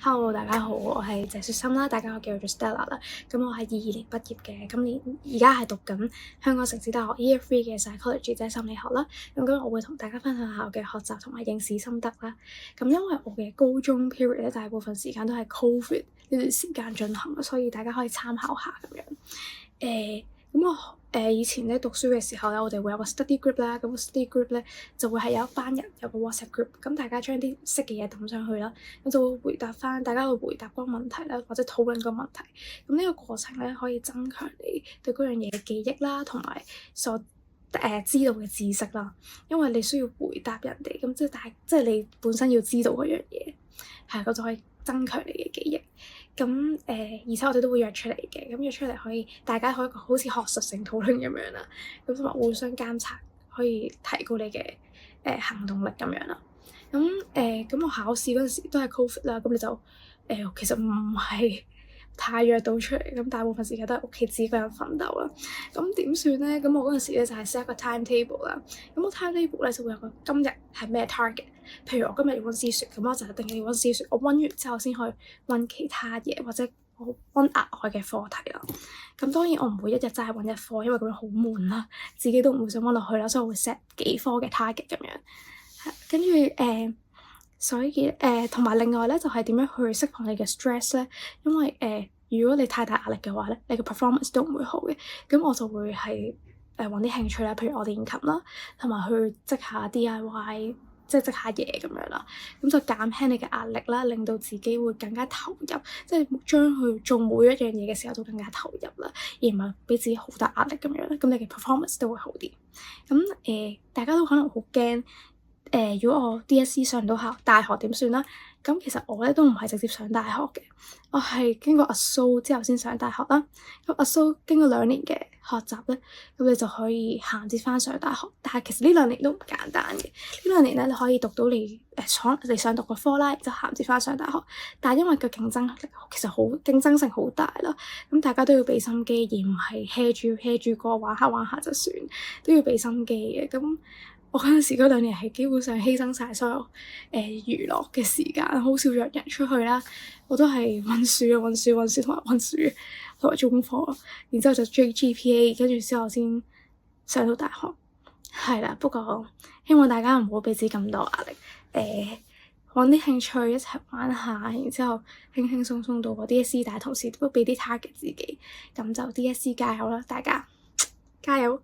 Hello，大家好，我係謝雪心啦，大家可以叫我做 Stella 啦。咁我係22年畢業嘅，今年而家係讀緊香港城市大學 Year 3嘅 Psychology 即係心理學啦。咁今日我會同大家分享下我嘅學習同埋應試心得啦。咁因為我嘅高中 period 咧，大部分時間都係 COVID 呢段時間進行，所以大家可以參考下咁樣。咁我以前咧讀書嘅時候咧，我哋會有個 study group 啦，咁個 study group 咧就會係有一班人有個 WhatsApp group，咁大家將啲識嘅嘢抌上去啦，咁就會回答翻，大家會回答嗰個問題啦，或者討論個問題。咁呢個過程咧可以增強你對嗰樣嘢嘅記憶啦，同埋所知道嘅知識啦，因為你需要回答人哋，咁即係你本身要知道嗰樣嘢，係咁就可以增強你嘅記憶。咁而且我哋都會約出嚟嘅，咁約出嚟可以大家可以好似學術性討論咁樣啦，咁同埋互相監察，可以提高你嘅行動力咁樣啦。咁我考試嗰陣時都係 COVID 啦，咁你就其實唔係太約到出嚟，咁大部分時間都係屋企自己一個人奮鬥啦。咁點算咧？咁我嗰陣時咧就係 set 一個 timetable 啦。咁個 timetable 咧就會有個今日係咩 target。譬如我今日要溫思說，咁我就一定要溫思說。我溫完之後先去溫其他嘢，或者我溫額外嘅課題啦。咁當然我唔會一日真係溫一科，因為咁樣好悶啦，自己都唔會想溫落去啦，所以我會 set 幾科嘅 target 咁樣。跟住所以同埋另外咧就係點樣去釋放你嘅 stress 咧？因為如果你太大壓力嘅話咧，你嘅 performance 都唔會好嘅。咁我就會係揾啲興趣啦，譬如我練琴啦，同埋去織下 DIY，即係織下嘢咁樣啦。咁就減輕你嘅壓力啦，令到自己會更加投入，即係將去做每一樣嘢嘅時候都更加投入啦，而唔係俾自己好大壓力咁樣啦。咁你嘅 performance 都會好啲。咁大家都可能好驚。如果我 DSE 上唔到大學點算啦？咁其實我咧都唔係直接上大學嘅，我係經過阿蘇之後先上大學啦。咁阿蘇經過2年嘅學習咧，咁你就可以銜接翻上大學。但係其實呢2年都唔簡單嘅，呢2年咧你可以讀到你你想讀個科啦，就銜接翻上大學。但係因為個競爭力其實競爭性好大啦，咁大家都要俾心機，而唔係 hea 住過玩下玩下就算，都要俾心機嘅。咁我嗰陣時嗰2年係基本上犧牲晒所有娛樂嘅時間，好少約人出去啦。我都係溫書同埋溫書同埋做功課，然之後就追 GPA，跟住之後先上到大學。係啦，不過希望大家唔好俾自己咁多壓力，揾啲興趣一齊玩下，然之後輕輕鬆鬆度過 DSE，但係同時都俾啲 target 自己，咁就 DSE 加油啦，大家加油！